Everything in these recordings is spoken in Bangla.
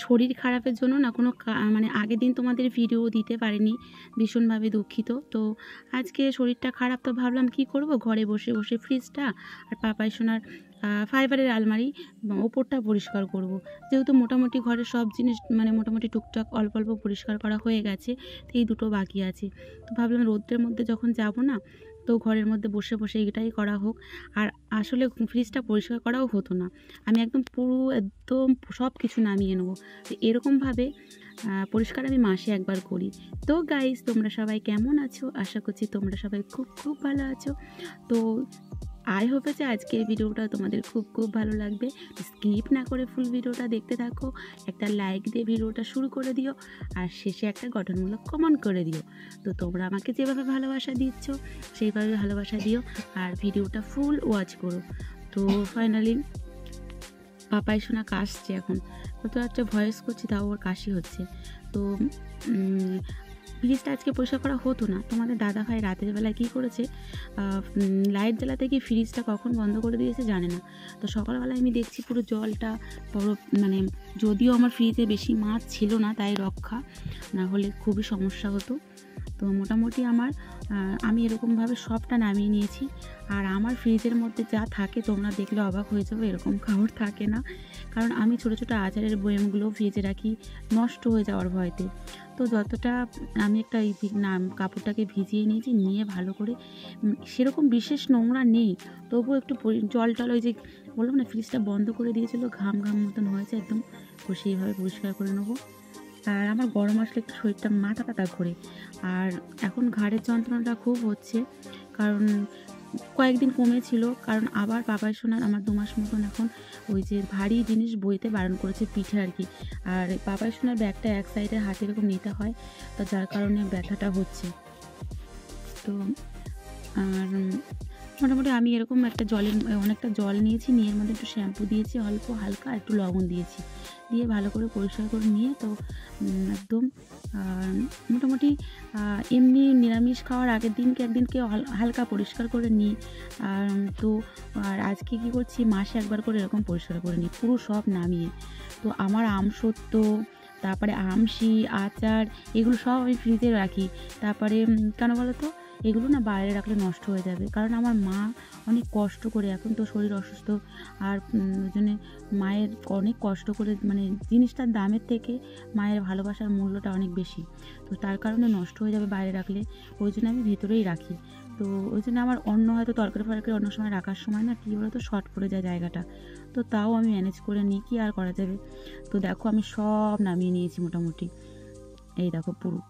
শরীর খারাপের জন্য না কোনো মানে আগের দিন তোমাদের ভিডিও দিতে পারিনি, ভীষণভাবে দুঃখিত। তো আজকে শরীরটা খারাপ, তো ভাবলাম কি করব, ঘরে বসে বসে ফ্রিজটা আর পাপাই সোনার ফাইবারের আলমারি ওপরটা পরিষ্কার করব। যেহেতু মোটামুটি ঘরের সব জিনিস মানে মোটামুটি টুকটাক অল্প অল্প পরিষ্কার করা হয়ে গেছে, তো এই দুটো বাকি আছে। তো ভাবলাম রোদ্রের মধ্যে যখন যাব না, তো ঘরের মধ্যে বসে বসে এটাই করা হোক। আর আসলে ফ্রিজটা পরিষ্কার করাও হতো না, আমি একদম সব কিছু নামিয়ে নেবো। তো এরকমভাবে পরিষ্কার আমি মাসে একবার করি। তো গাইস, তোমরা সবাই কেমন আছো? আশা করছি তোমরা সবাই খুব খুব ভালো আছো। তো আই হোপ যে আজকের ভিডিওটা তোমাদের খুব খুব ভালো লাগবে। স্কিপ না করে ফুল ভিডিওটা দেখতে থাকো, একটা লাইক দিয়ে ভিডিওটা শুরু করে দিও, আর শেষে একটা গঠনমূলক কমেন্ট করে দিও। তো তোমরা আমাকে যেভাবে ভালোবাসা দিচ্ছ সেইভাবে ভালোবাসা দিও, আর ভিডিওটা ফুল ওয়াচ করো। তো ফাইনালি পাপাই সোনা কাশছে, এখন কত একটা ভয়েস করছি তাও ওর কাশি হচ্ছে। তো ফ্রিজটা আজকে পরিষ্কার করা হতো না। তোমাদের দাদা ভাই রাতের বেলায় কী করেছে, লাইট জ্বালাতে গিয়ে ফ্রিজটা কখন বন্ধ করে দিয়েছে জানে না। তো সকালবেলায় আমি দেখছি পুরো জলটা মানে যদিও আমার ফ্রিজে বেশি মাছ ছিল না তাই রক্ষা, না হলে খুবই সমস্যা হতো। তো মোটামুটি আমি এরকমভাবে সবটা নামিয়ে নিয়েছি। আর আমার ফ্রিজের মধ্যে যা থাকে তোমরা দেখলে অবাক হয়ে যাবে, এরকম খাবার থাকে না। কারণ আমি ছোটো ছোটো আচারের বয়ামগুলো ফ্রিজে রাখি নষ্ট হয়ে যাওয়ার ভয়তে। তো যতটা আমি একটা কাপড়টাকে ভিজিয়ে নিয়েছি, নিয়ে ভালো করে, সেরকম বিশেষ নোংরা নেই, তবুও একটু জল টল ওই যে বললাম না ফ্রিজটা বন্ধ করে দিয়েছিলো, ঘাম ঘাম মতন হয়েছে একদম, তো সেইভাবে পরিষ্কার করে নেবো। আর আমার গরম আসলে একটু শরীরটা মাথা ব্যথা করে, আর এখন ঘাড়ের যন্ত্রণাটা খুব হচ্ছে। কারণ কয়েকদিন কমেছিল, কারণ আবার পাপাই সোনার আমার 2 মাস মতন এখন ওই যে ভারী জিনিস বইতে বারণ করেছে, পিঠে আর কি। আর পাপাই সোনার ব্যাগটা এক সাইডে হাতে এরকম নিতে হয়, তো যার কারণে ব্যথাটা হচ্ছে। তো আর মোটামুটি আমি এরকম একটা অনেকটা জল নিয়েছি, নিয়ে এর মধ্যে একটু শ্যাম্পু দিয়েছি অল্প হালকা, একটু লবণ দিয়েছি, দিয়ে ভালো করে পরিষ্কার করে নিয়ে তো একদম মোটামুটি এমনি নিরামিষ খাওয়ার আগের দিনকে একদিনকে হালকা পরিষ্কার করে নিই। আর আজকে কী করছি, মাসে একবার করে এরকম পরিষ্কার করে নিই পুরো সব নামিয়ে। তো আমার আমসত্ত্ব, তারপরে আমশি, আচার, এগুলো সব আমি ফ্রিজে রাখি। তারপরে কেন বলো তো, এগুলো না বাইরে রাখলে নষ্ট হয়ে যাবে, কারণ আমার মা অনেক কষ্ট করে, এখন তো শরীর অসুস্থ, আর ওই জন্যে মায়ের অনেক কষ্ট করে, মানে জিনিসটার দামের থেকে মায়ের ভালোবাসার মূল্যটা অনেক বেশি। তো তার কারণে নষ্ট হয়ে যাবে বাইরে রাখলে, ওই জন্য আমি ভেতরেই রাখি। তো ওই জন্য আমার অন্য হয়তো তরকারি ফরকারি অন্য সময় রাখার সময় না কী বলতো শর্ট পড়ে যায় জায়গাটা, তো তাও আমি ম্যানেজ করে নিই, কি আর করা যাবে। তো দেখো আমি সব নামিয়ে নিয়েছি মোটামুটি, এই দেখো পুরো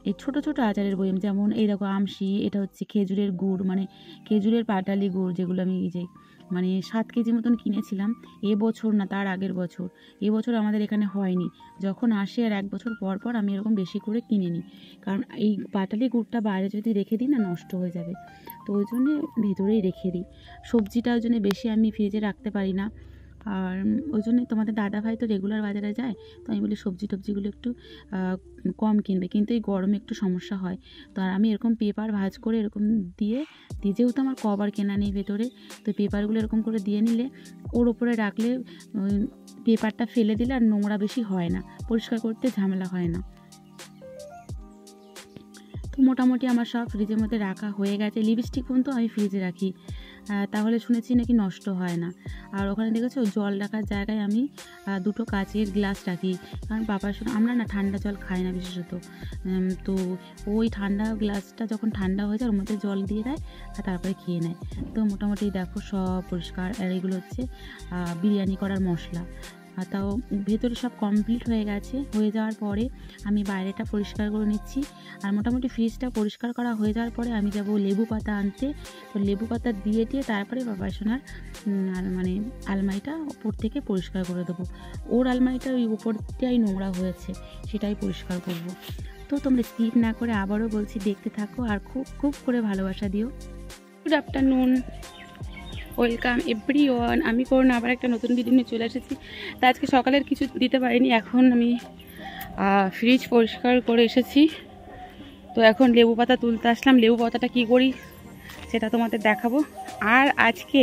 এই ছোটো ছোটো আচারের বয়াম, যেমন এই দেখো আমশি, এটা হচ্ছে খেজুরের গুড়, মানে খেজুরের পাটালি গুড়, যেগুলো আমি এই যে মানে 7 কেজি মতন কিনেছিলাম এবছর না তার আগের বছর। এবছর আমাদের এখানে হয়নি, যখন আসে আর 1 বছর পর পর আমি এরকম বেশি করে কিনে নিই, কারণ এই পাটালি গুড়টা বাইরে যদি রেখে দিই না নষ্ট হয়ে যাবে, তো ওই জন্যে ভেতরেই রেখে দিই। সবজিটা ওই জন্য বেশি আমি ফ্রিজে রাখতে পারি না, আর ওই জন্যে তোমাদের দাদাভাই তো রেগুলার বাজারে যায়, তো আমি বলি সবজি টবজিগুলো একটু কম কিনবে, কিন্তু এই গরমে একটু সমস্যা হয়। তো আর আমি এরকম পেপার ভাঁজ করে এরকম দিয়ে যেহেতু আমার কভার কেনা নেই ভেতরে, তো পেপারগুলো এরকম করে দিয়ে নিলে ওর ওপরে রাখলে পেপারটা ফেলে দিলে আর নোংরা বেশি হয় না, পরিষ্কার করতে ঝামেলা হয় না। তো মোটামুটি আমার সব ফ্রিজের মধ্যে রাখা হয়ে গেছে। লিপস্টিক পর্যন্ত আমি ফ্রিজে রাখি, তাহলে শুনেছি নাকি নষ্ট হয় না। আর ওখানে দেখেছো জল রাখার জায়গায় আমি 2টো কাচের গ্লাস রাখি, কারণ বাবার সঙ্গে আমরা না ঠান্ডা জল খাই না বিশেষত। তো ওই ঠান্ডা গ্লাসটা যখন ঠান্ডা হয়ে যায় ওর মধ্যে জল দিয়ে দেয় আর তারপরে খেয়ে নেয়। তো মোটামুটি দেখো সব পরিষ্কার। আর এগুলো হচ্ছে বিরিয়ানি করার মশলা, তাও ভেতরে সব কমপ্লিট হয়ে গেছে। হয়ে যাওয়ার পরে আমি বাইরেটা পরিষ্কার করে নিচ্ছি, আর মোটামুটি ফ্রিজটা পরিষ্কার করা হয়ে যাওয়ার পরে আমি যাব লেবু পাতা আনতে। তো লেবু পাতা দিয়ে তারপরে বাবার সোনার মানে আলমারিটা ওপর থেকে পরিষ্কার করে দেবো। ওর আলমারিটা ওই উপরটাই নোংরা হয়েছে, সেটাই পরিষ্কার করব। তো তোমরা স্কিপ না করে আবারও বলছি দেখতে থাকো, আর খুব খুব করে ভালোবাসা দিও। Good afternoon, welcome everyone. আমি করুন আবার একটা নতুন ভিডিও নিয়ে চলে এসেছি। তা আজকে সকালের কিছু দিতে পারিনি, এখন আমি ফ্রিজ পরিষ্কার করে এসেছি। তো এখন লেবু পাতা তুলতে আসলাম, লেবু পাতাটা কী করি সেটা তোমাদের দেখাবো। আর আজকে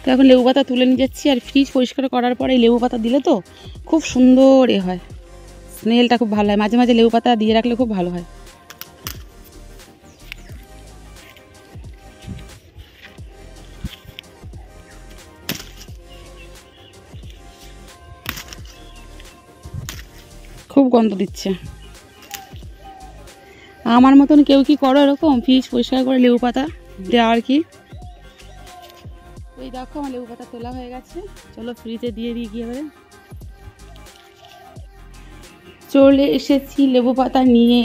তো এখন লেবু পাতা তুলে নিয়ে যাচ্ছি। আর ফ্রিজ পরিষ্কার করার পরে লেবু পাতা দিলে তো খুব সুন্দর হয়, স্মেলটা খুব ভালো হয়। মাঝে মাঝে লেবু পাতা দিয়ে রাখলে খুব ভালো হয়। খুব গন্ধ দিচ্ছে। আমার মতন কেউ কি করো এরকম ফ্রিজ পরিষ্কার করে লেবু পাতা দেওয়া আর কি? ওই দেখো আমার লেবু পাতা তোলা হয়ে গেছে, চলো ফ্রিজে দিয়ে দিই গিয়ে। এবারে চলে এসেছি লেবু পাতা নিয়ে,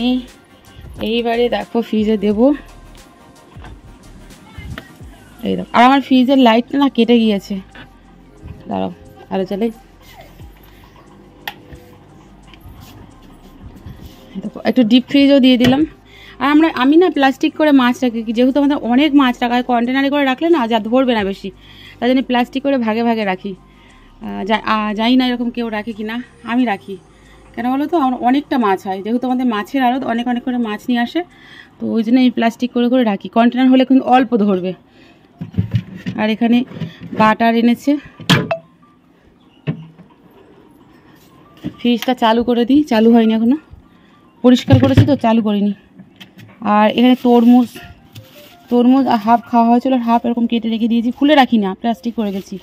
এইবারে দেখো ফ্রিজে দেবো। এই দেখো, আর আমার ফ্রিজের লাইটটা না কেটে গিয়েছে, দাঁড়াও আরো চলে। দেখো একটু ডিপ ফ্রিজও দিয়ে দিলাম। আর আমি না প্লাস্টিক করে মাছ রাখি, যেহেতু আমাদের অনেক মাছ রাখা হয়, কন্টেনারে করে রাখলে না যা ধরবে না বেশি, তাই জন্য প্লাস্টিক করে ভাগে ভাগে রাখি। জানি না এরকম কেউ রাখে কি না, আমি রাখি। কেন বলো তো, আমার অনেকটা মাছ হয়, যেহেতু আমাদের মাছের আড়ত, অনেক অনেক করে মাছ নিয়ে আসে, তো ওই জন্য এই প্লাস্টিক করে করে রাখি। কন্টেনার হলে কিন্তু অল্প ধরবে। আর এখানে বাটার এনেছে, ফ্রিজটা চালু করে দিই, চালু হয়নি এখনো, পরিষ্কার করেছি তো চালু করিনি। আর এখানে তরমুজ হাফ খাওয়া হয়েছিল, আর হাফ এরকম কেটে রেখে দিয়েছি, খুলে রাখি না, প্লাস্টিক করে গেছি।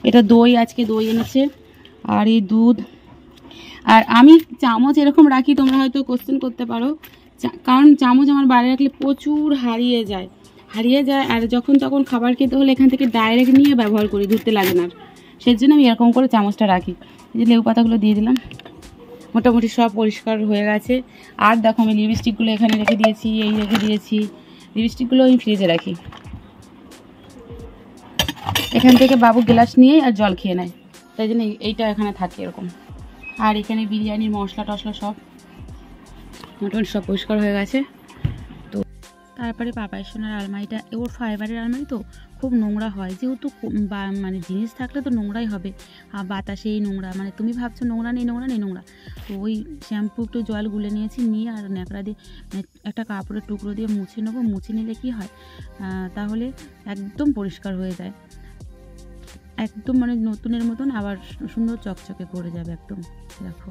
এটা দই, আজকে দই এনেছে, আর এই দুধ। আর আমি চামচ এরকম রাখি, তোমরা হয়তো কোশ্চেন করতে পারো, কারণ চামচ আমার বাইরে রাখলে প্রচুর হারিয়ে যায়। আর যখন তখন খাবার খেতে হলে এখান থেকে ডাইরেক্ট নিয়ে ব্যবহার করি, ধরতে লাগে না। সেই জন্য আমি এরকম করে চামচটা রাখি। এই যে লেবু পাতাগুলো দিয়ে দিলাম, মোটামুটি সব পরিষ্কার হয়ে গেছে। আর দেখো আমি লিপস্টিকগুলো এখানে রেখে দিয়েছি, রেখে দিয়েছি। লিপস্টিকগুলো আমি ফ্রিজে রাখি, এখান থেকে বাবু গ্লাস নিয়ে আর জল খেয়ে নেয়, তাই জন্য এইটা এখানে থাকে এরকম। আর এখানে বিরিয়ানির মশলা টশলা সব মোটামুটি সব পরিষ্কার হয়ে গেছে। তো তারপরে পাপাই সোনার আলমারিটা, ওর ফাইবারের আলমারি তো খুব নোংরা হয়, যেহেতু মানে জিনিস থাকলে তো নোংরাই হবে, আর বাতাসেই নোংরা, মানে তুমি ভাবছো নোংরা নেই, তো ওই শ্যাম্পু একটু জল গুলে নিয়েছি, নিয়ে আর ন্যাকড়া দিয়ে একটা কাপড়ের টুকরো দিয়ে মুছে নেবো। মুছে নিলে কি হয়, তাহলে একদম পরিষ্কার হয়ে যায়, একদম মানে নতুনের মতন আবার সুন্দর চকচকে করে যাবে একদম। দেখো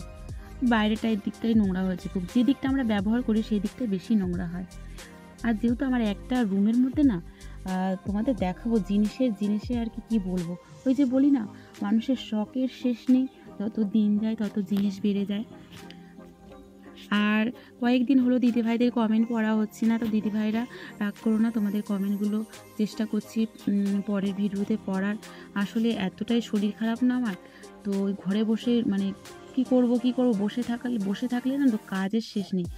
বাইরেটা এই দিকটাই নোংরা হয়েছে খুব, যে দিকটা আমরা ব্যবহার করি সেই দিকটাই বেশি নোংরা হয়। আর যেহেতু আমার একটা রুমের মধ্যে না, তোমাদের দেখাবো জিনিসে আর কি বলবো, ওই যে বলি না মানুষের শখের শেষ নেই, যত দিন যায় তত জিনিস বেড়ে যায়। আর কয়েকদিন হলো দিদিভাইদের কমেন্ট পড়া হচ্ছে না, তো দিদিভাইরা রাগ করো না, তোমাদের কমেন্টগুলো চেষ্টা করছি পরের ভিডিওতে পড়ার। আসলে এতটাই শরীর খারাপ না আমার, তো ওই ঘরে বসে মানে কি করব বসে থাকলে না তো কাজের শেষ নেই।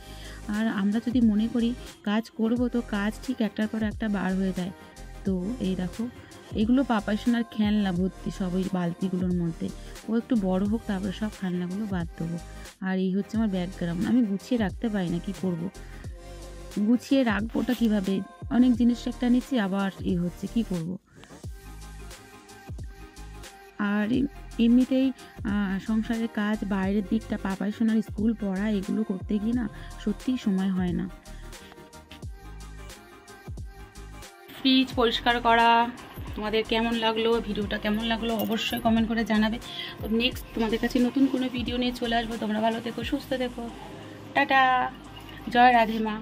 আর আমরা যদি মনে করি কাজ করব, তো কাজ ঠিক একটার পর একটা বার হয়ে যায়। তো এই দেখো এগুলো পাপাই সোনার খেলনা ভর্তি সব ওই বালতিগুলোর মধ্যে, ও একটু বড় হোক তারপরে সব খেলনাগুলো বাদ দেবো। আর এই হচ্ছে আমার ব্যাকগ্রাউন্ড, আমি গুছিয়ে রাখতে পারি না, কি করব, গুছিয়ে রাখবোটা কিভাবে, অনেক জিনিস একটা নিচ্ছি আবার হচ্ছে কি করব। আর এমনিতেই সংসারের কাজ, বাইরের দিকটা, পাপাই সোনার স্কুল পড়া, এগুলো করতে গিয়ে না সত্যিই সময় হয় না। ফ্রিজ পরিষ্কার করা তোমাদের কেমন লাগলো, ভিডিওটা কেমন লাগলো অবশ্যই কমেন্ট করে জানাবে। তো নেক্সট তোমাদের কাছে নতুন কোনো ভিডিও নিয়ে চলে আসবো। তোমরা ভালো থেকো, সুস্থ থেকো, টাটা, জয় রাধে মা।